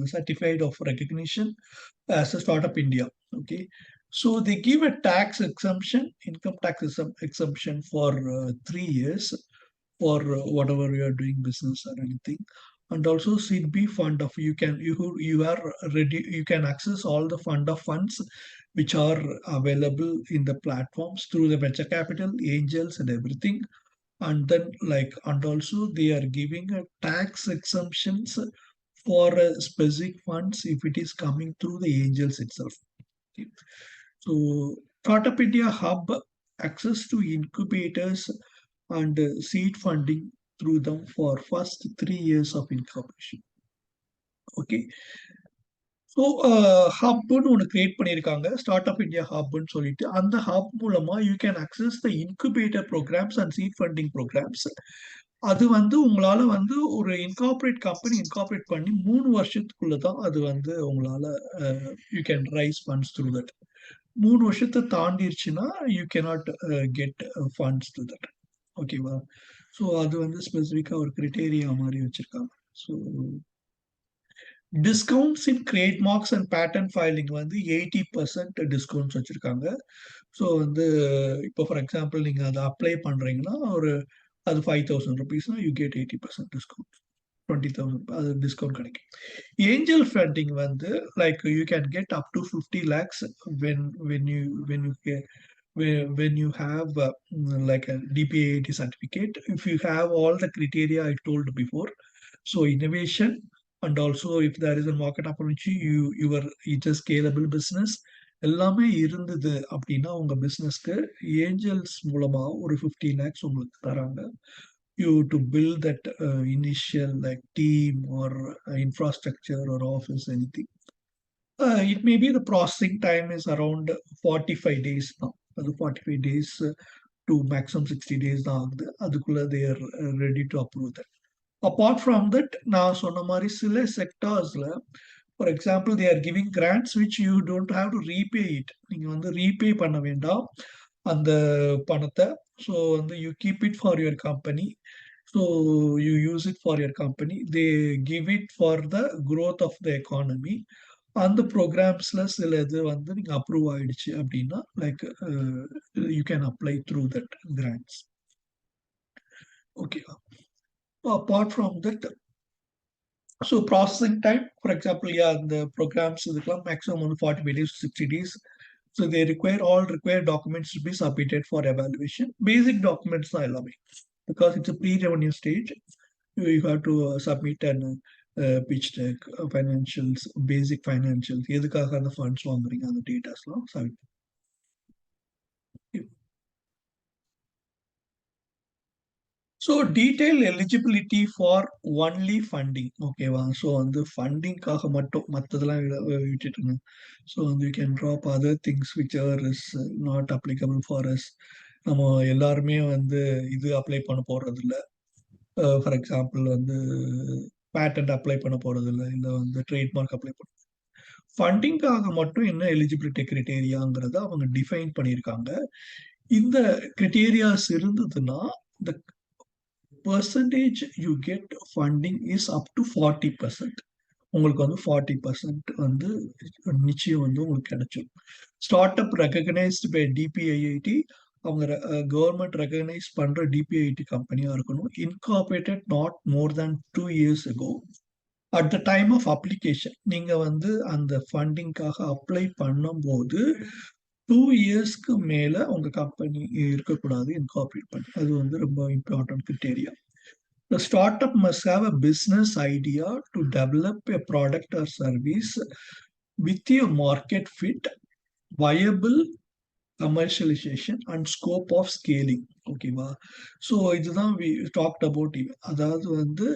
certified of recognition as a startup India. Okay, so they give a tax exemption, income tax exemption for 3 years for whatever you are doing business or anything. And also seed B fund of you are ready, you can access all the fund of funds which are available in the platforms through the venture capital, angels and everything. And then and also they are giving a tax exemptions for specific funds if it is coming through the angels itself. Okay. So Startup India Hub access to incubators and seed funding through them for first 3 years of incubation. Okay. So ஹப்னு ஒன்று create பண்ணியிருக்காங்க, start up India ஹப்னு சொல்லிட்டு. அந்த hub மூலமா you can access the incubator programs and seed funding programs. அது உங்களால ஒரு company incorporate பண்ணி 3 வருஷத்துக்குள்ள தான் அது உங்களால you can raise funds through that. 3 வருஷத்தை தாண்டிடுச்சுன்னா you cannot get funds through that. ஓகேவா? ஸோ அது ஸ்பெசிஃபிக்காக ஒரு கிரிட்டேரியா மாதிரி வச்சிருக்காங்க. So discounts in trademarks and patent filing 80% discounts வச்சிருக்காங்க. ஸோ இப்போ ஃபார் எக்ஸாம்பிள் நீங்கள் அதை அப்ளை பண்ணுறீங்கன்னா அது 5,000 rupees யூ கெட் 80% டிஸ்கவுண்ட். 20,000 அது டிஸ்கவுண்ட் கிடைக்கும். Angel funding like you can get up to 50 lakhs when you have like a DPAIT certificate, if you have all the criteria I told before. So innovation, and also if there is a market opportunity, it's a scalable business, எல்லாமே இருந்தது அப்படின்னா உங்க பிசினஸ்க்கு Angeles மூலமா ஒரு 50 lakhs உங்களுக்கு தராங்க. You to build that initial like team or infrastructure or office, anything. It may be the processing time is around 45 days now. அது 45 days to maximum 60 days தான் ஆகுது. அதுக்குள்ள they are ready to approve that. Apart from that, நான் சொன்ன மாதிரி சில செக்டார்ஸ்ல for example they are giving grants which you don't have to repay it. நீங்க ரீபே பண்ண வேண்டாம் அந்த பணத்தை. So you keep it for your company. So you use it for your company. They give it for the growth of the economy. அந்த ப்ரோக்ராம்ஸ்ல சில இது நீங்க approve ஆயிடுச்சு அப்படின்னா like you can apply through that grants. Okay. Apart from that, so processing time for example இந்த programs இதுக்கெல்லாம் maximum 45 days to 60 days. So they all require documents to be submitted for evaluation. Basic documents தான் எல்லாமே, because it's a pre-revenue stage. You have to submit an pitch deck, financials, basic financials, எதுக்காக அந்த funds வாங்குறீங்க அந்த டேட்டாஸ்லாம் submit. So detail eligibility for only funding. ஓகேவா? So ஃபண்டிங்காக மட்டும் மற்றதெல்லாம் விட்டுட்டுங்க. So you can drop other things which are is not applicable for us. நம்ம எல்லாருமே இது அப்ளை பண்ண போறது இல்லை. ஃபார் எக்ஸாம்பிள் பேட்டன்ட் அப்ளை பண்ண போறது இல்லை, இல்லை ட்ரேட்மார்க் அப்ளை பண்ண. ஃபண்டிங்காக மட்டும் என்ன எலிஜிபிலிட்டி கிரிட்டேரியாங்கிறத அவங்க டிஃபைன் பண்ணியிருக்காங்க. இந்த கிரிட்டேரியாஸ் இருந்ததுன்னா the percentage you get funding is up to 40%. உங்களுக்கு 40% நிச்சயம் உங்களுக்கு கிடைச்சிடும். Startup recognised by DPIIT, அவங்க கவர்மெண்ட் ரெகக்னைஸ் பண்ற டிபிஐடி கம்பெனியா இருக்கணும். Incorporated not more than 2 years ago. At the time of application நீங்க அந்த ஃபண்டிங்காக அப்ளை பண்ணும்போது 2 yearsக்கு மேல உங்க கம்பெனி இருக்கக்கூடாது இன்கார்பரேட் பண்ணி. அது ரொம்ப important criteria. The startup must have a business idea to develop a product or service with a market fit, viable commercialization and scope of scaling. ஓகேவா? ஸோ இதுதான் we talked about. அதாவது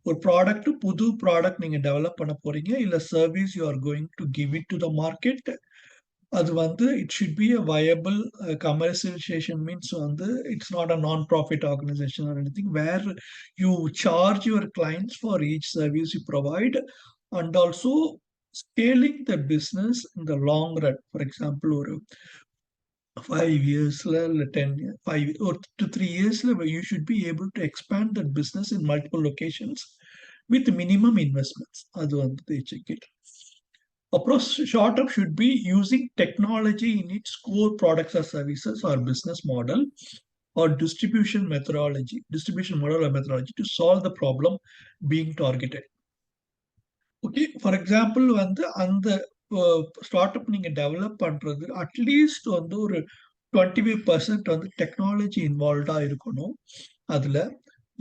ஒரு product, புது product நீங்க develop பண்ண போறீங்க, இல்ல service you are going to give it to the market. அது it should be a viable commercialization, means it's not a non-profit organization or anything where you charge your clients for each service you provide, and also scaling the business in the long run. For example, or 5 years, 10 years, 5 or to 3 years, you should be able to expand that business in multiple locations with minimum investments. அது வந்து they check it. Approach startup should be using technology in its core products or services or business model or distribution model or methodology to solve the problem being targeted. Okay, for example வந்து அந்த start up நீங்க develop பண்றது at least வந்து ஒரு 25% வந்து technology இன்வால்வ்டா இருக்கணும். அதுல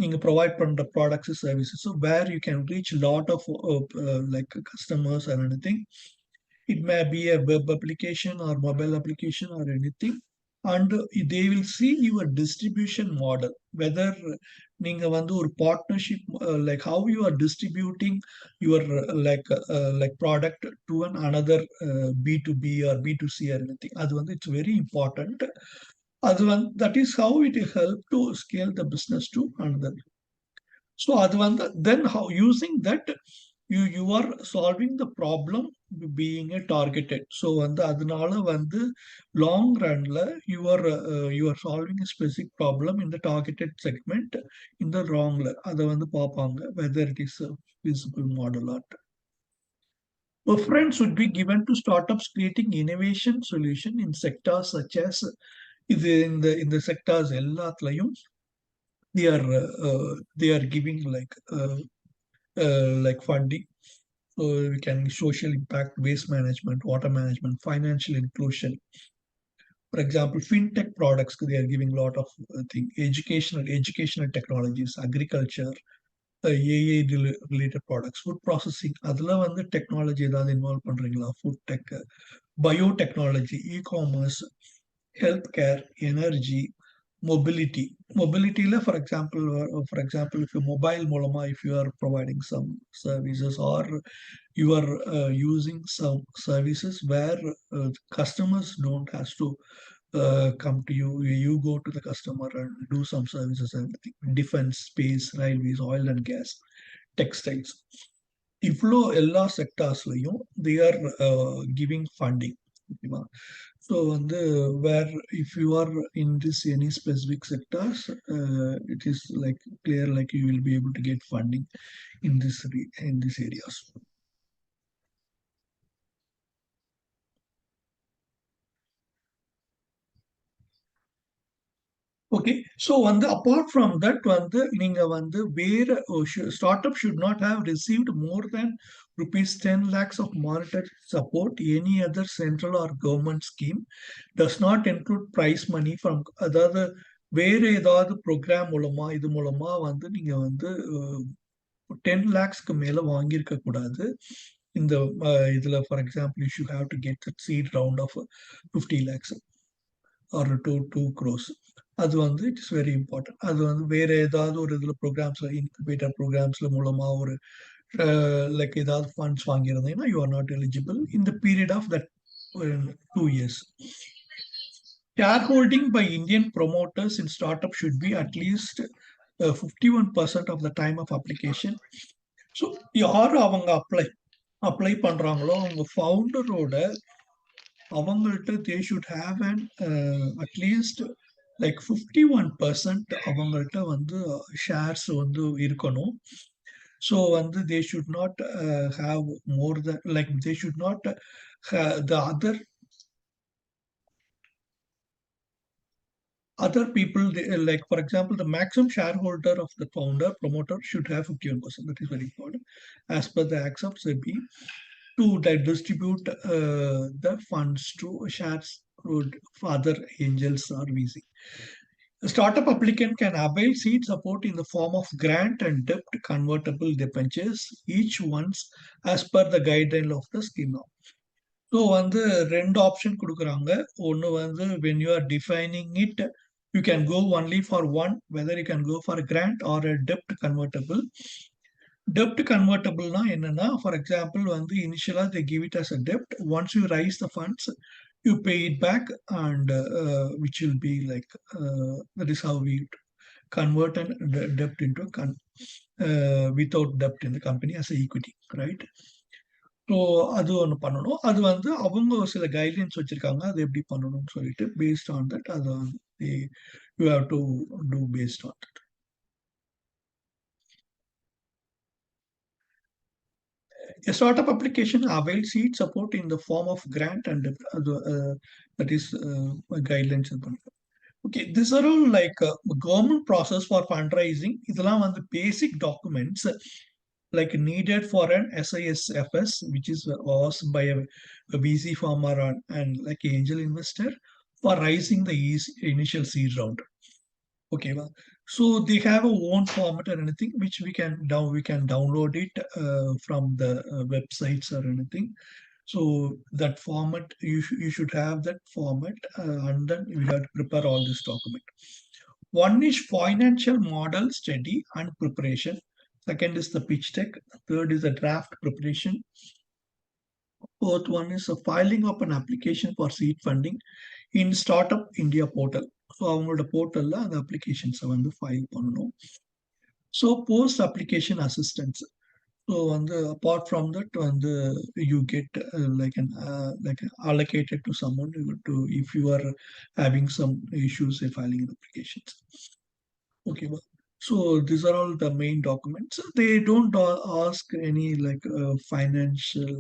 நீங்க ப்ரொவைட் பண்ற products services where you can reach lot of like customers or anything. It may be a web application or mobile application or anything. And they will see your distribution model, whether நீங்க வந்து ஒரு partnership, like how you are distributing your like product to another B2B or B2C or anything. அது வந்து it's very important. அது வந்து that is how it will help to scale the business to another. So அது வந்து then how using that you are solving the problem being a targeted. So வந்து அதனால வந்து long runல you are solving a specific problem in the targeted segment in the wrongல அதை வந்து பார்ப்பாங்க whether it is a feasible model or not. Preference would be given to startups creating innovation solution in sectors such as இது இந்த sectors எல்லாத்துலயும் they are giving like funding. So we can social impact, waste management, water management, financial inclusion. For example, fintech products, they are giving a lot of educational technologies, agriculture, AI related products, food processing. அதுல வந்து technology ஏதாவது involve பண்றீங்களா? Food tech, biotechnology, e-commerce, healthcare, energy, mobility. Mobility, for example, if you mobile மூலமா, if you are providing some services or you are using some services where customers don't have to come to you. You go to the customer and do some services and everything. Defense, space, railways, oil and gas, textiles. இவ்வளோ எல்லா செக்டார்ஸ்லையும் they are giving funding. ஓகேவா? So வந்து where if you are in this any specific sectors, it is like clear like you will be able to get funding in these areas. Okay, so வந்து apart from that வந்து நீங்க வந்து வேற start up should not have received more than rupees 10 lakhs of monetary support. Any other central or government scheme does not include prize money from, அதாவது வேற ஏதாவது program மூலமா இது மூலமா வந்து நீங்க வந்து 10 lakhsக்கு மேல வாங்கியிருக்க கூடாது. இந்த இதுல for example you should have to get seed round of 50 lakhs or 2 crores. அது வந்து இட் இஸ் வெரி இம்பார்ட்டன்ட். அது வந்து வேற ஏதாவது ஒரு இதுல ப்ரோக்ராம்ஸ்ல இன்குபேட்டர் ப்ரோக்ராம்ஸ்ல மூலமா ஒரு லைக் ஏதாவது ஃபண்ட்ஸ் வாங்கியிருந்தீங்கன்னா you are not eligible in the period of that 2 years. Shareholding by Indian promoters in startup should be at least 51% of the time of application. So யார் அவங்க அப்ளை பண்றாங்களோ அவங்க ஃபவுண்டரோட அவங்கள்ட்ட they should have and at least like 51% அவங்கள்ட்ட வந்து shares வந்து இருக்கணும். So வந்து they should not have more then like they should not the other people, like for example, the maximum shareholder of the founder promoter should have 51%. That is very important as per the acts of SEBI to distribute the funds to shares for other angels or VC. The startup applicant can avail seed support in the form of grant and debt convertible debentures, each once as per the guideline of the scheme. So வந்து 2 option கொடுக்குறாங்க. ஒன்று வந்து when you are defining it, you can go only for one, whether you can go for a grant or a debt convertible. Debt convertible என்னன்னா, for example வந்து initially they give it as a debt. Once you raise the funds, you pay it back and which will be like that is how we convert a debt into without debt in the company as a equity, right? So அது ஒன்று பண்ணணும். அது வந்து அவங்க சில guidelines வச்சிருக்காங்க, அது எப்படி பண்ணணும்னு சொல்லிட்டு பேஸ்ட் ஆன் தட் அதை வந்து you have to do based on that. A startup application avails seed support in the form of grant and that is guidelines. Okay, these are all like government process for fundraising. இதெல்லாம் வந்து basic documents like needed for an SISFS, which is asked by a VC farmer and like angel investor for raising the initial seed round. Okay, well, so they have a own format or anything which we can download it from the websites or anything. So that format you should have that format and then you have to prepare all this document. One is financial model study and preparation. Second is the pitch deck. Third is the draft preparation. Fourth one is a filing of an application for seed funding in Startup India portal. So அவங்களோட போர்ட்டலில் அந்த அப்ளிகேஷன்ஸை வந்து file பண்ணணும். So post application assistance. So வந்து apart from that வந்து you get like allocated to someone to if you are having some issues in filing an applications. Okay, well, so these are all the main documents. They don't ask any like financial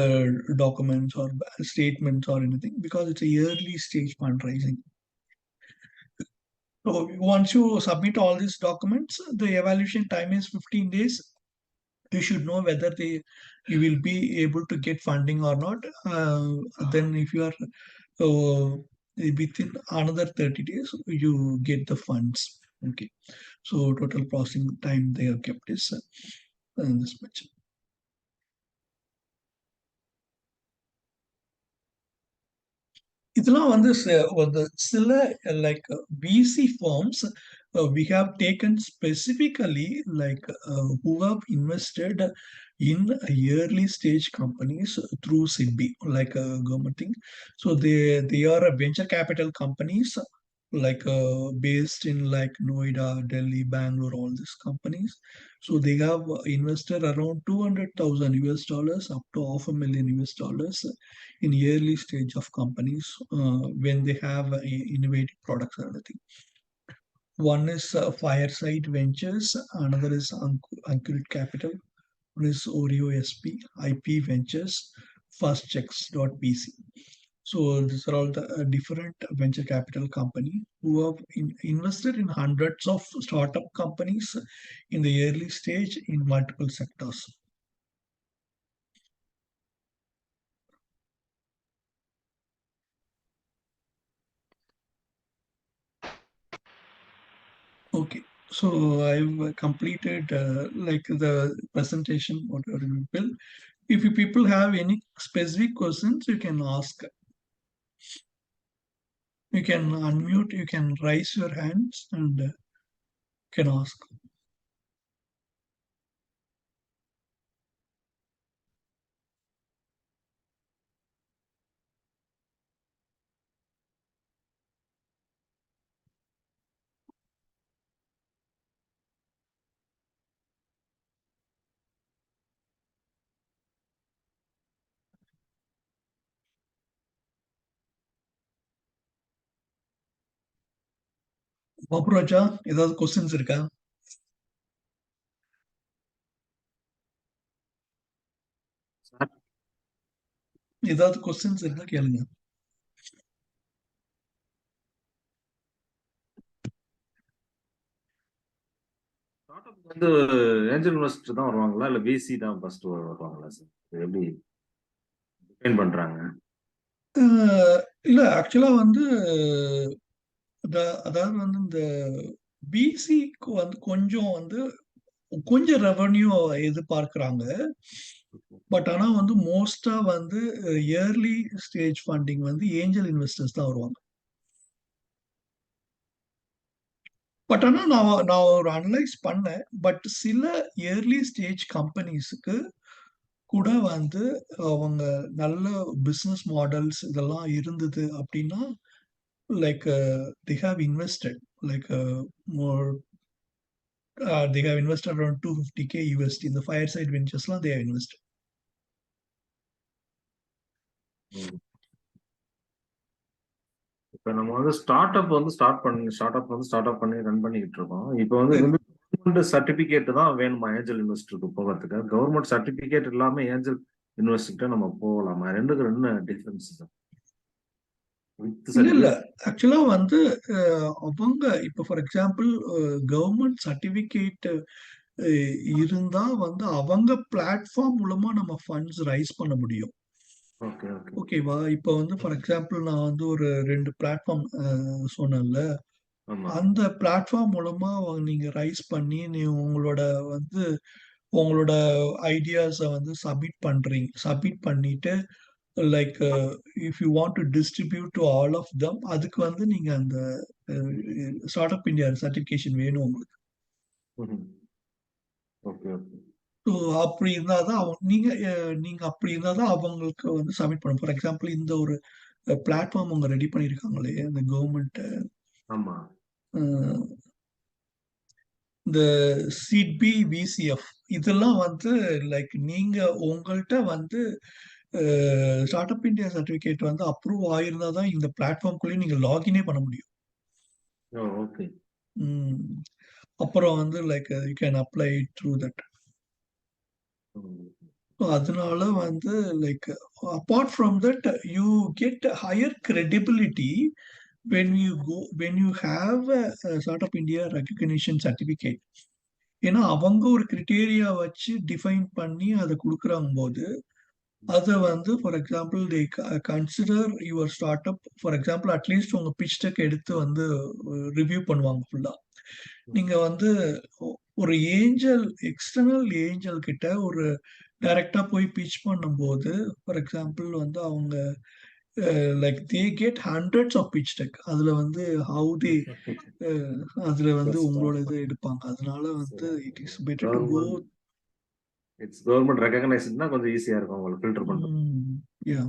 uh, documents or statements or anything because it's a early stage fundraising. So once you submit all these documents, the evaluation time is 15 days. You should know whether you will be able to get funding or not. Then if you are uh, within another 30 days, you get the funds. Okay. So total processing time they have kept is this much. இதெல்லாம் வந்து ஒரு சில like VC firms we have taken specifically like who have invested in early stage companies through SIDBI, like a government thing. So they are a venture capital companies like based in like Noida, Delhi, Bangalore, all these companies. So they have invested around 200,000 US dollars up to half a million US dollars in early stage of companies when they have innovative products or anything. One is Fireside Ventures, another is Anchored Capital, one is Oreo SP, IP Ventures, FastChecks.bc. So these are all the different venture capital company who have invested in hundreds of startup companies in the early stage in multiple sectors. Okay, so I've completed like the presentation, whatever you will. If you people have any specific questions, you can ask. You can unmute, you can raise your hands and can ask. Babu ராஜா ஏதாவது questions இருக்கா? ஏதாவது questions இருக்கா கேளுங்க. வந்து angel investor தான் வருவாங்களா இல்ல விசி தான் ஃபர்ஸ்ட் வருவாங்களா சார்? எப்படி டிஃபைன் பண்றாங்க? இல்ல ஆக்சுவலா வந்து அதாவது வந்து இந்த பிசிக்கு வந்து கொஞ்சம் ரெவன்யூ எதிர்பார்க்கிறாங்க. பட் ஆனா வந்து மோஸ்டா வந்து இயர்லி ஸ்டேஜ் ஃபண்டிங் வந்து ஏஞ்சல் இன்வெஸ்டர்ஸ் தான் வருவாங்க. பட் ஆனா நான் ஒரு அனலைஸ் பண்ணேன். பட் சில இயர்லி ஸ்டேஜ் கம்பெனிஸுக்கு கூட வந்து அவங்க நல்ல பிசினஸ் மாடல்ஸ் இதெல்லாம் இருந்தது அப்படின்னா like they have invested like more they have invested around 250K USD in the Fireside Ventures they have invested. இப்ப நம்ம வந்து ஸ்டார்ட் அப் வந்து ஸ்டார்ட் பண்ணி ரன் பண்ணிக்கிட்டு இருக்கோம். இப்போ வந்து கவர்மெண்ட் சர்டிபிகேட் தான் வேணுமா ஏஞ்சல் இன்வெஸ்டருக்கு போகிறதுக்கு? கவர்மெண்ட் சர்டிபிகேட் இல்லாம ஏஞ்சல் இன்வெஸ்டர்கிட்ட நம்ம போகலாமா? ரெண்டுக்கு ரெண்டு டிஃபரன்ஸ் தான். வித் இல்ல இல்ல சர்டிபிகேட். ஆக்சுவலா வந்து அவங்க இப்ப ஃபார் எக்ஸாம்பிள் கவர்மெண்ட் சர்டிபிகேட் இருந்தா வந்து அவங்க பிளாட்ஃபார்ம் மூலமா நம்ம ஃபண்ட்ஸ் ரைஸ் பண்ண முடியும். Okay okay. ஓகேவா? இப்ப வந்து ஃபார் எக்ஸாம்பிள் நான் வந்து ஒரு 2 பிளாட்ஃபார்ம் சொன்னேன்ல. ஆமா. அந்த பிளாட்ஃபார்ம் மூலமா நீங்க ரைஸ் பண்ணி உங்களோட வந்து உங்களோட ஐடியாஸ வந்து சப்மிட் பண்ணிட்டு like if you want to distribute to all of them அதுக்கு வந்து நீங்க அந்த ஸ்டார்ட் அப் இந்தியா சர்டிபிகேஷன் வேணும் உங்களுக்கு. Okay okay. ஸோ அப்படி இருந்தால் தான் நீங்க அப்படி இருந்தால் தான் அவங்களுக்கு வந்து சப்மிட் பண்ணணும். ஃபார் எக்ஸாம்பிள் இந்த ஒரு பிளாட்ஃபார்ம் அவங்க ரெடி பண்ணியிருக்காங்களே இந்த கவர்மெண்ட் ஆமா. இந்த சிபி விசிஎஃப் இதெல்லாம் வந்து லைக் நீங்க உங்கள்கிட்ட வந்து ஸ்டார்ட் அப் இந்தியா சர்டிபிகேட் வந்து அப்ரூவ் ஆயிருந்தா தான் இந்த பிளாட்ஃபார்ம்குள்ளேயே நீங்க லாகினே பண்ண முடியும். ஓகே. ம். அப்புறம் வந்து like you can apply through that. அதனால வந்து like apart from that you get higher credibility when you have a startup India recognition certificate. ஏன்னா அவங்க ஒரு கிரிட்டேரியா வச்சு டிஃபைன் பண்ணி அதை கொடுக்குறாங்க போது அதை வந்து for example they consider your start up. For example at least உங்க பிச் டெக் எடுத்து வந்து ரிவ்யூ பண்ணுவாங்க ஃபுல்லா. நீங்க வந்து ஒரு எக்ஸ்டர்னல் ஏஞ்சல் கிட்ட ஒரு டைரக்டா போய் பிச் பண்ணும்போது ஃபார் எக்ஸாம்பிள் வந்து அவங்க like they get hundreds of pitch deck. அதுல வந்து ஹவு தே அதுல வந்து உங்களோட இதை எடுப்பாங்க. அதனால வந்து it is better to go. Government it's government ரெகக்னைஸ்ட்னா கொஞ்சம் ஈஸியா இருக்கும் உங்களுக்கு ஃபில்டர் பண்றது. யா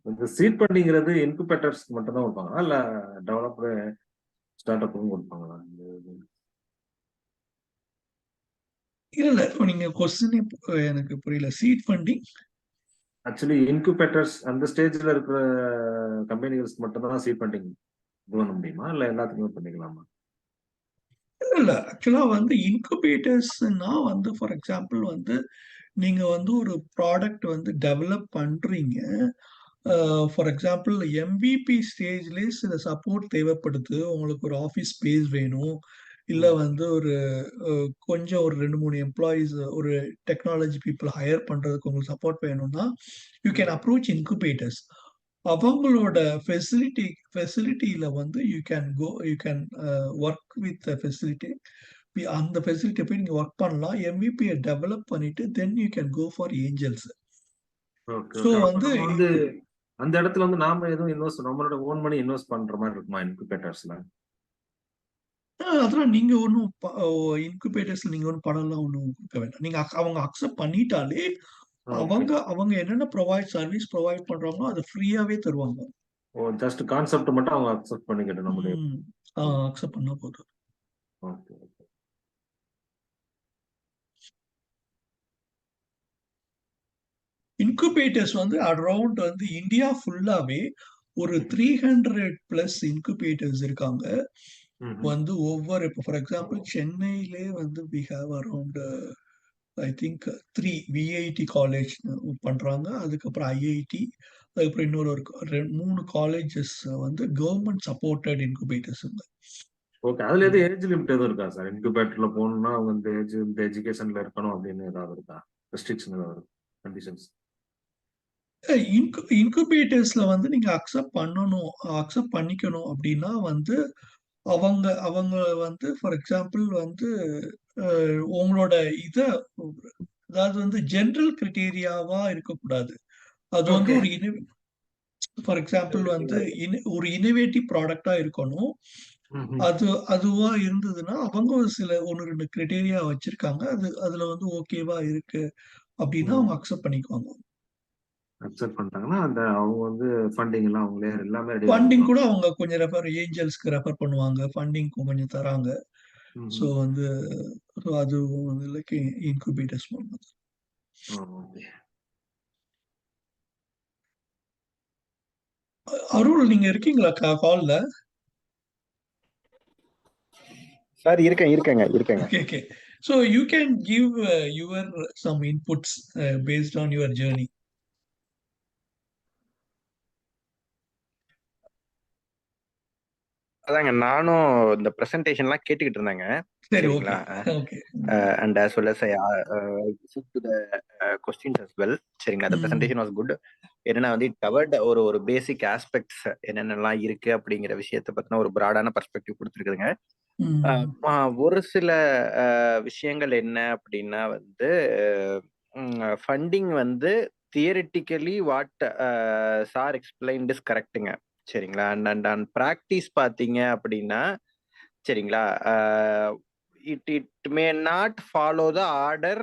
இந்த சீட் ஃபண்டிங்கிறது இன்குபேட்டர்ஸ்க்கு மட்டும் தான் கொடுப்பாங்களா இல்ல டெவலப்டு ஸ்டார்ட் அப்புக்கும் கொடுப்பாங்களா? இல்ல இல்ல இப்போ நீங்க கொஸ்டினே எனக்கு புரியல. சீட் ஃபண்டிங் ஆக்சுவலி இன்குபேட்டர்ஸ் அந்த ஸ்டேஜ்ல இருக்கிற கம்பெனிகளுக்கு மட்டும் தான் சீட் ஃபண்டிங் இது பண்ண முடியுமா இல்ல எல்லாத்துக்குமே பண்ணிக்கலாமா? இல்ல இல்ல ஆக்சுவலா வந்து இன்குபேட்டர்ஸ்னா வந்து ஃபார் எக்ஸாம்பிள் வந்து நீங்க வந்து ஒரு ப்ராடக்ட் வந்து டெவலப் பண்றீங்க. ஃபார் எக்ஸாம்பிள் MVP ஸ்டேஜ்லேயே சில சப்போர்ட் தேவைப்படுது. உங்களுக்கு ஒரு ஆஃபீஸ் ஸ்பேஸ் வேணும். இல்ல ம். வந்து ஒரு கொஞ்சம் ஒரு 2, 3 எம்ப்ளாயீஸ் ஒரு டெக்னாலஜி பீப்புள் ஹையர் பண்றதுக்கு உங்களுக்கு சப்போர்ட் வேணும்னா you can hmm. Approach incubators. அவங்களோட ஃபெசிலிட்டியில வந்து you can work with facility. அந்த ஃபெசிலிட்டியை போய் நீங்க ஒர்க் பண்ணலாம். MVP டெவலப் பண்ணிட்டு then you can go for angels. Okay so okay. அப்ப வந்து நம்ம வந்து அந்த இடத்துல வந்து நாம எதுவும் இன்வெஸ்ட் நம்மளோட ஓன் மணி இன்வெஸ்ட் பண்ற மாதிரி இருக்குமா இன்குபேட்டர்ஸ்ல? அதெல்லாம் நீங்க ஒன்றும் இன்குபேட்டர்ஸ்ல நீங்க ஒன்றும் பணம்லாம் ஒன்றும் கொடுக்க வேண்டாம். நீங்க அவங்க அக்செப்ட் பண்ணிட்டாலே ஓகே. அவங்க என்னென்ன சர்வீஸ் ப்ரொவைட் பண்றாங்களோ அதை ஃப்ரீயாவே தருவாங்க. ஓ, ஜஸ்ட் கான்செப்ட் மட்டும் அவங்க அக்செப்ட் பண்ணிக்கிட்டு நம்முடைய. ம். அக்செப்ட் பண்ணா போதும். Okay okay. இன்குபேட்டர்ஸ் வந்து அரௌண்ட் வந்து இந்தியா ஃபுல்லாவே ஒரு 300+ இன்குபேட்டர்ஸ் இருக்காங்க. வந்து ஒவ்வொரு இப்போ ஃபார் எக்ஸாம்பிள் சென்னையிலே வந்து we have around I think 3 VIT college பண்றாங்க. அதுக்கப்புறம் ஐஐடி, அதுக்கப்புறம் இன்னொரு ஒரு 3 காலேஜஸ் வந்து கவர்மெண்ட் சப்போர்ட்டட் இன்குபேட்டர்ஸ். ஓகே. அதுல எது ஏஜ் லிமிட் எதுவும் இருக்கா சார்? இன்குபேட்டர்ல போகணும்னா அவங்க இந்த எஜுகேஷன்ல இருக்கணும் அப்படின்னு ஏதாவது இருக்கா? ரெஸ்ட்ரிக்ஷன் ஏதாவது கண்டிஷன்ஸ்? இன்குபேட்டர்ஸ்ல வந்து நீங்க அக்செப்ட் பண்ணிக்கணும் அப்படின்னா வந்து அவங்க அவங்க வந்து ஃபார் எக்ஸாம்பிள் வந்து உங்களோட இத அதாவது வந்து ஜெனரல் கிரைட்டீரியாவா இருக்கக்கூடாது. அது வந்து ஓகே. ஒரு ஃபார் எக்ஸாம்பிள் வந்து ஒரு இனோவேட்டிவ் ப்ராடக்டா இருக்கணும். அதுவா இருந்ததுன்னா அவங்க ஒரு சில 1, 2 கிரைட்டீரியா வச்சிருக்காங்க. அதுல வந்து ஓகேவா இருக்கு அப்படின்னா அவங்க அக்செப்ட் பண்ணிக்குவாங்க. அக்செப்ட் பண்ணிட்டாங்கன்னா அந்த அவங்க வந்து ஃபண்டிங் எல்லாம் அவங்களே எல்லாமே ரெடி பண்ணி ஃபண்டிங் கொடுப்பாங்க. கூட அவங்க கொஞ்சம் ஏஞ்சல்ஸ்க்கு ரெஃபர் பண்ணுவாங்க. ஃபண்டிங் கொஞ்சம் தராங்க. ஸோ ம். வந்து அது வந்து லைக் இன்குபேட்டர்ஸ் பண்ணுது. ஓகே. அருள் நீங்க இருக்கீங்களா கால்ல? சார் இருக்கேங்க. Okay. So you can give your some inputs based on your journey. அதாங்க நானும் இந்த பிரசன்டேஷன்லாம் கேட்டுக்கிட்டு இருந்தேங்க. சரி, சரிங்களா? Okay. And as well as I listened to the questions as well. சரிங்களா? The presentation was good. என்னன்னா வந்து it covered ஒரு பேசிக் ஆஸ்பெக்ட்ஸ் என்னென்னலாம் இருக்கு அப்படிங்கிற விஷயத்தை பத்தின ஒரு பிராடான பர்ஸ்பெக்டிவ் கொடுத்துருக்குதுங்க. ஒரு சில விஷயங்கள் என்ன அப்படின்னா வந்து ஃபண்டிங் வந்து theoretically what sir explained is கரெக்டுங்க. சரிங்களா? அண்ட் ப்ராக்டிஸ் பார்த்தீங்க அப்படின்னா சரிங்களா, it may not follow the order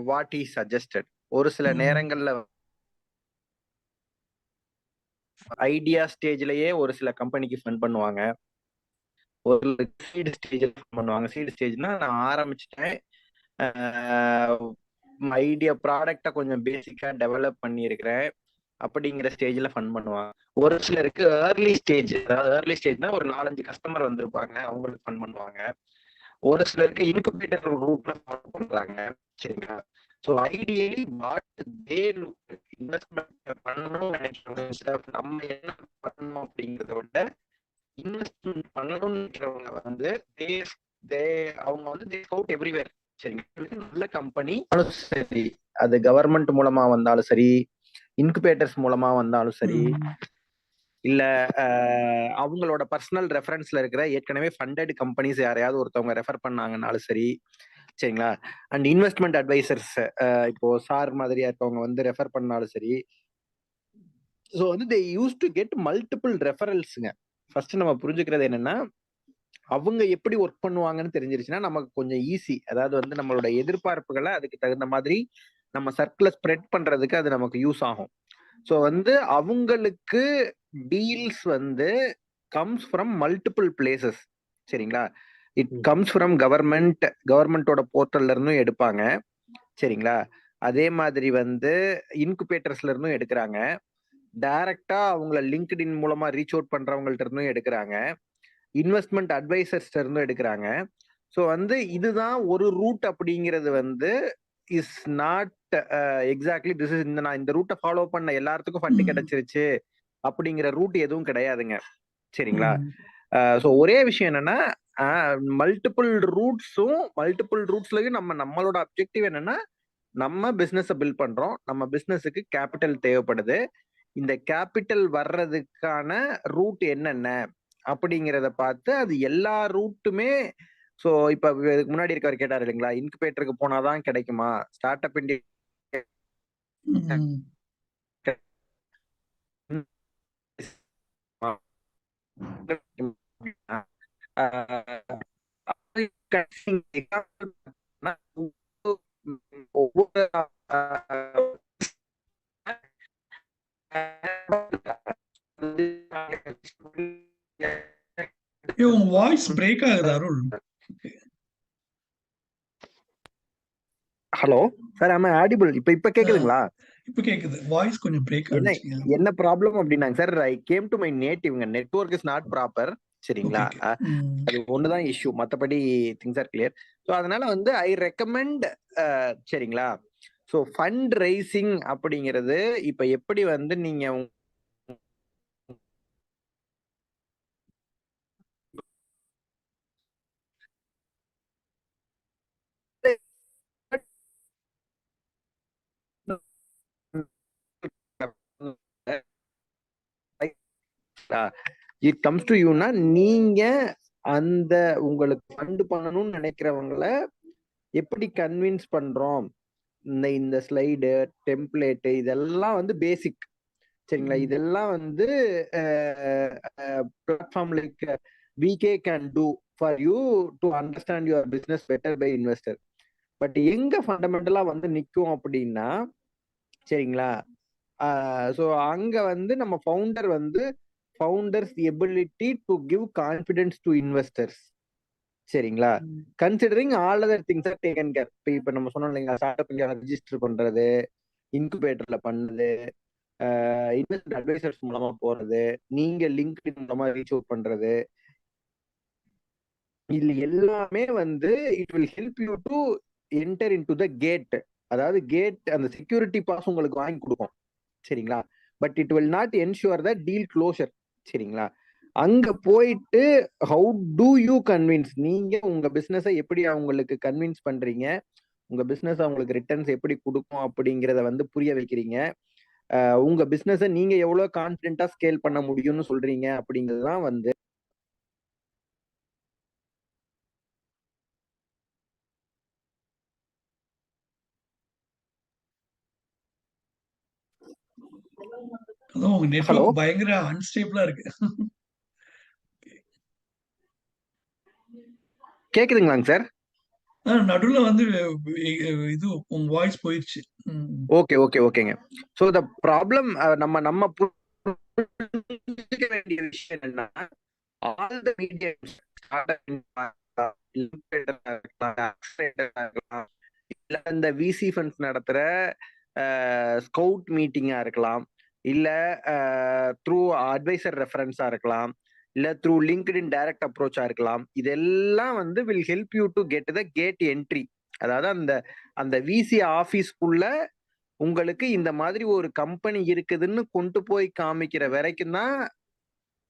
what is suggested. ஒரு சில நேரங்கள்ல ஐடியா ஸ்டேஜ்லயே ஒரு சில கம்பெனிக்கு ஃபண்ட் பண்ணுவாங்க, ஒரு சீடு ஸ்டேஜ்ல பண்ணுவாங்க. சீடு ஸ்டேஜ்னா நான் ஆரம்பிச்சிட்டேன், ஐடியா ப்ராடக்டை கொஞ்சம் பேசிக்கா டெவலப் பண்ணியிருக்கிறேன் அப்படிங்கிற ஸ்டேஜ்ல ஃபண்ட் பண்ணுவாங்க. ஒரு சிலருக்கு ஏர்லி ஸ்டேஜ், அதாவது ஏர்லி ஸ்டேஜ்னா ஒரு 4-5 கஸ்டமர் வந்திருப்பாங்க, அவங்களுக்கு ஃபண்ட் பண்ணுவாங்க. ஒரு சிலருக்கு இன்குபேட்டர் ரூட்ல ஃபாலோ பண்றாங்க. சரிங்களா? So ideally what they investment பண்ணணும்னு நினைக்கிறவங்க நம்ம என்ன பண்ணணும் அப்படிங்கிறத விட இன்வெஸ்ட்மெண்ட் பண்ணணும்னு நினைக்கிறவங்க வந்து அவங்க வந்து தே ஸ்கவுட் எவ்ரிவேர். சரிங்களா? நல்ல கம்பெனி சரி, அது கவர்மெண்ட் மூலமா வந்தாலும் சரி, இன்குபேட்டர்ஸ் மூலமா வந்தாலும் சரி, இல்ல அவங்களோட பர்சனல் ரெஃபரன்ஸ்ல இருக்கிற ஏற்கனவே ஃபண்டட் கம்பெனிஸ் யாரையாவது ஒருத்தவங்க ரெஃபர் பண்ணாங்கன்னாலும் சரி. சரிங்களா? அண்ட் இன்வெஸ்ட்மெண்ட் அட்வைசர்ஸ் இப்போ சார் மாதிரியா இருக்கவங்க வந்து ரெஃபர் பண்ணாலும் சரி. ஸோ வந்து they use to get multiple ரெஃபரல்ஸுங்க. ஃபர்ஸ்ட் நம்ம புரிஞ்சுக்கிறது என்னன்னா, அவங்க எப்படி ஒர்க் பண்ணுவாங்கன்னு தெரிஞ்சிருச்சுன்னா நமக்கு கொஞ்சம் ஈஸி. அதாவது வந்து நம்மளோட எதிர்பார்ப்புகளை அதுக்கு தகுந்த மாதிரி நம்ம சர்க்கிளை ஸ்ப்ரெட் பண்றதுக்கு அது நமக்கு யூஸ் ஆகும். ஸோ வந்து அவங்களுக்கு டீல்ஸ் வந்து கம்ஸ் ஃப்ரம் மல்டிபிள் பிளேசஸ். சரிங்களா? இட் கம்ஸ் ஃப்ரம் கவர்மெண்டோட போர்ட்டல்ல இருந்தும் எடுப்பாங்க. சரிங்களா? அதே மாதிரி வந்து இன்குபேட்டர்ஸ்ல இருந்தும் எடுக்கிறாங்க, டைரக்டா அவங்கள லிங்க்டின் மூலமா ரீச் அவுட் பண்றவங்கள்ட்ட இருந்தும் எடுக்கிறாங்க, இன்வெஸ்ட்மெண்ட் அட்வைசர்ஸ்ல இருந்தும் எடுக்கிறாங்க. ஸோ வந்து இதுதான் ஒரு ரூட் அப்படிங்கிறது வந்து is not exactly this is நான் இந்த ரூட்டை ஃபாலோ பண்ண எல்லாத்துக்கும் ஃபண்ட் கிடைச்சிருச்சு அப்படிங்கிற ரூட் எதுவும் கிடையாதுங்க. சரிங்களா? ஸோ ஒரே விஷயம் என்னன்னா, மல்டிபிள் ரூட்ஸ்லயும் நம்மளோட அப்ஜெக்டிவ் என்னன்னா, நம்ம பிசினஸ் பில்ட் பண்றோம், நம்ம பிசினஸுக்கு கேபிட்டல் தேவைப்படுது, இந்த கேபிட்டல் வர்றதுக்கான ரூட் என்னென்ன அப்படிங்கிறத பார்த்து அது எல்லா ரூட்டுமே. ஸோ இப்ப முன்னாடி இருக்கவர் கேட்டார் இல்லைங்களா, இன்குபேட்டருக்கு போனாதான் கிடைக்குமா, ஸ்டார்ட் அப் இந்தியா உங்க வாய்ஸ் பிரேக் ஆகுது அருள். ஹலோ சார், ஆமா ஆடிபிள். இப்ப கேக்குதுங்களா? இப்ப கேக்குது. வாய்ஸ் கொஞ்சம் பிரேக் ஆகுது. என்ன ப்ராப்ளம் அப்படின்னாங்க sir, I came to my நேட்டிவ்ங்க, நெட்வொர்க் இஸ் நாட் ப்ராப்பர். சரிங்களா? அது ஒண்ணுதான் இஷ்யூ, மத்தபடி திங்ஸ் ஆர் கிளியர். ஸோ அதனால வந்து ஐ ரெக்கமெண்ட். சரிங்களா? ஸோ ஃபண்ட் ரைசிங் அப்படிங்கிறது இப்ப எப்படி வந்து நீங்க இட் கம்ஸ் டு யூனா, நீங்க அந்த உங்களுக்கு ஃபண்ட் பண்ணணும்னு நினைக்கிறவங்கள எப்படி கன்வின்ஸ் பண்றோம், இந்த ஸ்லைடு டெம்ப்ளேட் இதெல்லாம் வந்து பேசிக். சரிங்களா? இதெல்லாம் வந்து platform like VK can do for you to understand your business better by investor. But எங்க ஃபண்டமெண்டலா வந்து நிற்கும் அப்படின்னா, சரிங்களா, ஸோ அங்க வந்து நம்ம founders ability to give confidence to investors. சரிங்களா? Considering all other things are taken care. இப்ப நம்ம சொன்னோம் இல்லைங்களா, ஸ்டார்ட் அப் ரெஜிஸ்டர் பண்றது, இன்குபேட்டர்ல பண்ணது, இன்வெஸ்ட்மெண்ட் அட்வைசர்ஸ் மூலமா போறது, நீங்க லிங்க்டின் மூலமா ரீச் அவுட் பண்றது, இது எல்லாமே வந்து it will help you to enter into the gate. அதாவது கேட் அந்த செக்யூரிட்டி பாஸ் உங்களுக்கு வாங்கி கொடுக்கும், சரிங்களா? But it will not ensure the deal closure, சரிங்களா? அங்க போயிட்டு ஹவு டு யூ கன்வின்ஸ், நீங்க உங்க பிசினஸை எப்படி அவங்களுக்கு கன்வின்ஸ் பண்றீங்க, உங்க பிசினஸ் அவங்களுக்கு ரிட்டர்ன்ஸ் எப்படி கொடுக்கும் அப்படிங்கிறத வந்து புரிய வைக்கிறீங்க. உங்க பிசினஸை நீங்க எவ்வளவு கான்பிடென்ட்டா ஸ்கேல் பண்ண முடியும்னு சொல்றீங்க அப்படிங்கிறதுதான் வந்து அதான் உங்க நெட்வொர்க் பயங்கர அன்ஸ்டேபிளா இருக்கு. கேக்குதுங்களாங்க சார்? நடுவுல வந்து இது உங்க வாய்ஸ் போயிடுச்சு. ஓகே ஓகே ஓகேங்க. சோ த ப்ராப்ளம் நம்ம புரிஞ்சுக்க வேண்டிய விஷயம் என்னன்னா, ஆல் த மீடியம்ஸ் இல்ல இந்த விசி ஃபண்ட்ஸ் நடத்துற ஸ்கவுட் மீட்டிங்கா இருக்கலாம், இல்ல த்ரூ அட்வைசர் ரெஃபரன்ஸா இருக்கலாம், இல்ல த்ரூ லிங்க்டின் டைரக்ட் அப்ரோச்சா இருக்கலாம். இதெல்லாம் வந்து will help you to get the gate entry. அதாவது அந்த அந்த விசி ஆபீஸ்க்குள்ள உங்களுக்கு இந்த மாதிரி ஒரு கம்பெனி இருக்குதுன்னு கொண்டு போய் காமிக்கிற வரைக்கும் தான்,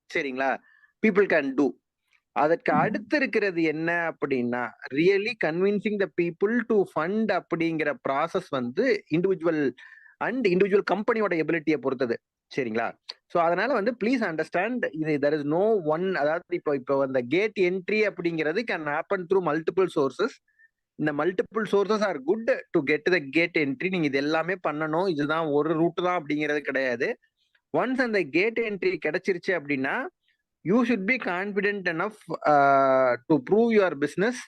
சரிங்களா, பீப்புள் கேன் டூ. அதற்கு அடுத்து இருக்கிறது என்ன அப்படின்னா, really convincing the people to fund அப்படிங்கிற ப்ராசஸ் வந்து இண்டிவிஜுவல் கம்பெனியோட எபிலிட்டியை பொறுத்தது, சரிங்களா? ஸோ அதனால வந்து ப்ளீஸ் அண்டர்ஸ்டாண்ட், இது தெர் இஸ் நோ ஒன். அதாவது இப்போ அந்த கேட் என்ட்ரி அப்படிங்கிறது can happen through multiple sources. இந்த multiple sources are good to get the gate entry. நீங்க இது எல்லாமே பண்ணணும், இதுதான் ஒரு ரூட் தான் அப்படிங்கிறது கிடையாது. ஒன்ஸ் அந்த கேட் என்ட்ரி கிடைச்சிருச்சு அப்படின்னா, you should be confident enough to prove your business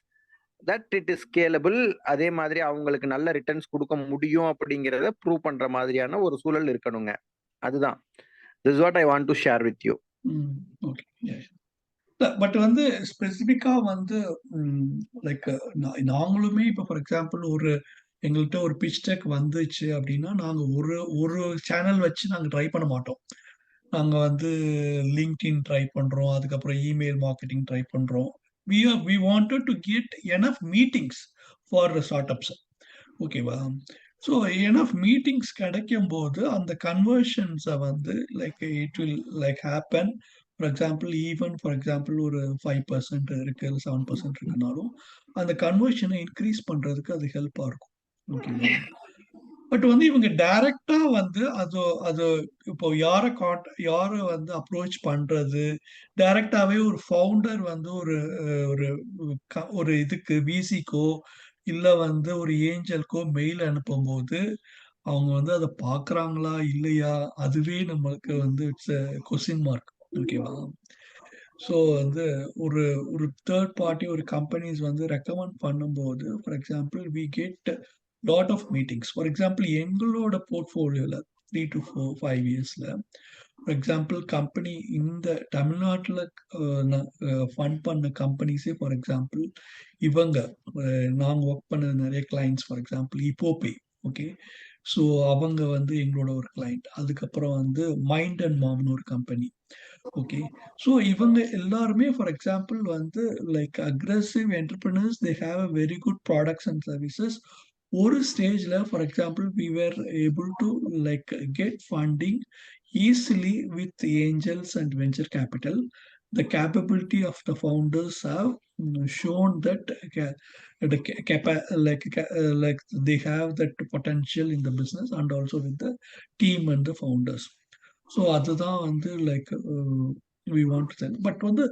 that it is scalable. அதே மாதிரி அவங்களுக்கு நல்ல ரிட்டர்ன்ஸ் கொடுக்க முடியும் அப்படிங்கிறத ப்ரூவ் பண்ற மாதிரியான ஒரு சூழல் இருக்கணுங்க. அதுதான் this is what I want to share with you. Okay. But வந்து ஸ்பெசிஃபிக்கா வந்து லைக் நாங்களுமே இப்போ ஃபார் எக்ஸாம்பிள் எங்கள்கிட்ட ஒரு பிச் டெக் வந்துச்சு அப்படின்னா நாங்க ஒரு ஒரு சேனல் வச்சு நாங்க ட்ரை பண்ண மாட்டோம். நாங்க வந்து லிங்க்டின் ட்ரை பண்றோம், அதுக்கப்புறம் இமெயில் மார்க்கெட்டிங் ட்ரை பண்றோம். we wanted to get enough meetings for startups. ஓகேவா? ஸோ எனஃப் மீட்டிங்ஸ் கிடைக்கும் போது அந்த கன்வர்ஷன்ஸை வந்து like it will like happen. For example ஒரு 5% இருக்கு, 7% இருக்குனாலும் அந்த கன்வர்ஷனை இன்க்ரீஸ் பண்றதுக்கு அது ஹெல்ப்பாக இருக்கும். ஓகேவா? பட் வந்து இவங்க டைரக்டா வந்து அது அது இப்போ யாரை வந்து அப்ரோச் பண்றது, டைரக்டாவே ஒரு ஃபவுண்டர் வந்து ஒரு ஒரு இதுக்கு விசிக்கோ இல்ல வந்து ஒரு ஏஞ்சலுக்கோ மெயில் அனுப்பும்போது அவங்க வந்து அதை பாக்குறாங்களா இல்லையா, அதுவே நம்மளுக்கு வந்து இட்ஸ் கொஸ்டின் மார்க். ஓகேவா? ஸோ வந்து ஒரு ஒரு தேர்ட் பார்ட்டி ஒரு கம்பெனிஸ் வந்து ரெக்கமெண்ட் பண்ணும்போது for example we get lot of meetings. For example எங்களோட போர்ட்ஃபோலியோவில் 3 to 5 yearsல ஃபார் எக்ஸாம்பிள் கம்பெனி இந்த தமிழ்நாட்டில் ஃபண்ட் பண்ண கம்பெனிஸே ஃபார் எக்ஸாம்பிள் இவங்க நாங்கள் ஒர்க் பண்ண நிறைய கிளைண்ட்ஸ் ஃபார் எக்ஸாம்பிள் இப்போபே. ஓகே. ஸோ அவங்க வந்து எங்களோட ஒரு கிளைண்ட். அதுக்கப்புறம் வந்து மைண்ட் அண்ட் மாம்னு ஒரு கம்பெனி. ஓகே. ஸோ இவங்க எல்லாருமே ஃபார் எக்ஸாம்பிள் வந்து like aggressive entrepreneurs, they have a very good products and services. ஒரு ஸ்டேஜில் for example we were able to like get funding easily with angels and venture capital. The capability of the founders have shown that like they have that potential in the business and also with the team and the founders. So அதுதான் வந்து like we want to tell. But வந்து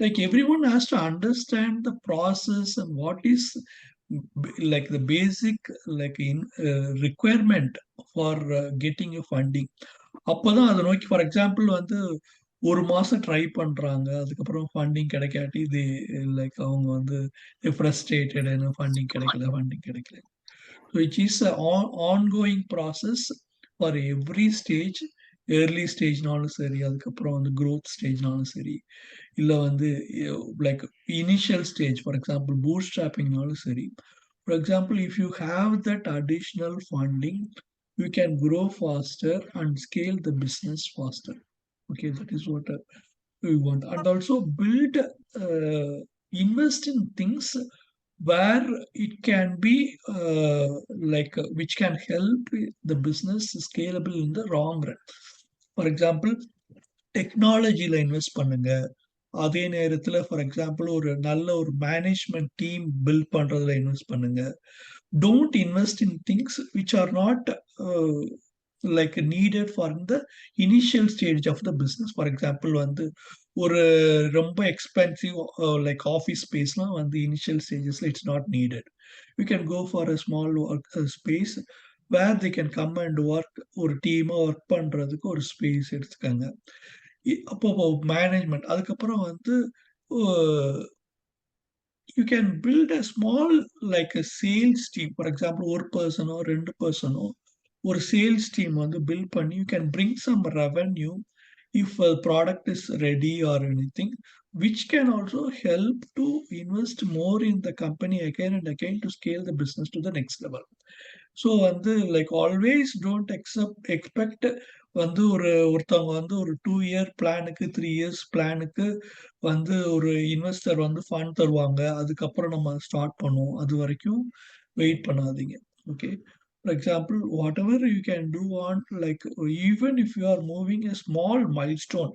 like everyone has to understand the process and what is like the basic like in requirement for getting a funding. அப்பதான் அதை நோக்கி for example வந்து ஒரு மாசம் try பண்றாங்க, அதுக்கப்புறம் ஃபண்டிங் கிடைக்காட்டி இது லைக் அவங்க வந்து ஃப்ரஸ்ட்ரேட்டட், ஃபண்டிங் கிடைக்கல. which is an ongoing process for every stage. Early ஸ்டேஜ்னாலும் சரி, அதுக்கப்புறம் வந்து க்ரோத் ஸ்டேஜ்னாலும் சரி, இல்லை வந்து like initial stage for example பூட் ஸ்ட்ராப்பிங்னாலும் சரி. For example if you have that additional funding you can grow faster and scale the business faster. Okay, that is what we want. And also build invest in things where it can be which can help the business scalable in the long run. For example, டெக்னாலஜில invest பண்ணுங்க. அதே நேரத்துல for example ஒரு நல்ல ஒரு management team build பண்றதுல invest பண்ணுங்க. Don't invest in things which are not like needed for the initial stage of the business. For example வந்து ஒரு ரொம்ப எக்ஸ்பென்சிவ் லைக் ஆஃபீஸ் ஸ்பேஸ்லாம் வந்து இனிஷியல் ஸ்டேஜஸ்ல it's not needed. You can go for a small work space where they can come and work. ஒரு டீமா work பண்றதுக்கு ஒரு ஸ்பேஸ் எடுத்துக்கங்க. அப்போ மேனேஜ்மெண்ட் அதுக்கப்புறம் வந்து you can build a small like a sales team. For example ஒரு பர்சனோ 2 பர்சனோ ஒரு சேல்ஸ் டீம் வந்து பில்ட் பண்ணி you can bring some revenue if a product is ready or anything, which can also help to invest more in the company again and again to scale the business to the next level. So வந்து like always don't expect வந்து ஒருத்தவங்க வந்து ஒரு 2 year பிளானுக்கு 3 years பிளானுக்கு வந்து ஒரு investor வந்து ஃபண்ட் தருவாங்க, அதுக்கப்புறம் நம்ம ஸ்டார்ட் பண்ணுவோம், அது வரைக்கும் வெயிட் பண்ணாதீங்க. Okay, for example what ever you can do on like even if you are moving a small milestone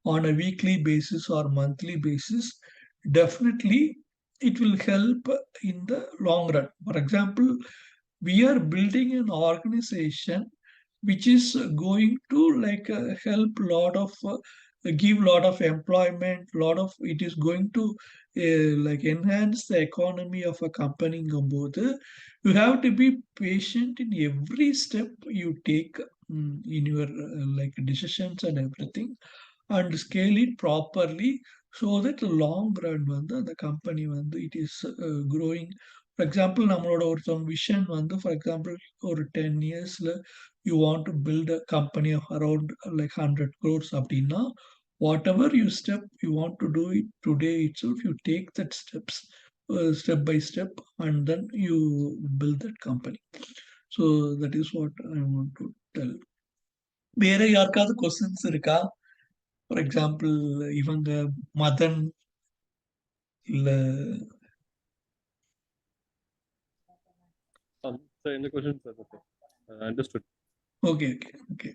on a weekly basis or monthly basis, definitely it will help in the long run. For example, we are building an organization which is going to like help lot of give lot of employment, lot of it is going to like enhance the economy of a company. You have to be patient in every step you take in your like decisions and everything, and scale it properly so that the long run வந்து the company வந்து it is growing. For example, நம்மளோட ஒருத்தவங்க vision வந்து for example ஒரு 10 yearsல you want to build a company of around like 100 crores அப்படின்னா, whatever you step you want to do it today itself, you take that steps step by step and then you build that company. So that is what I want to tell. வேற யாருக்காவது questions இருக்கா? For example இவங்க மதன் இல்ல So in the question, sir, okay. Understood. Okay okay okay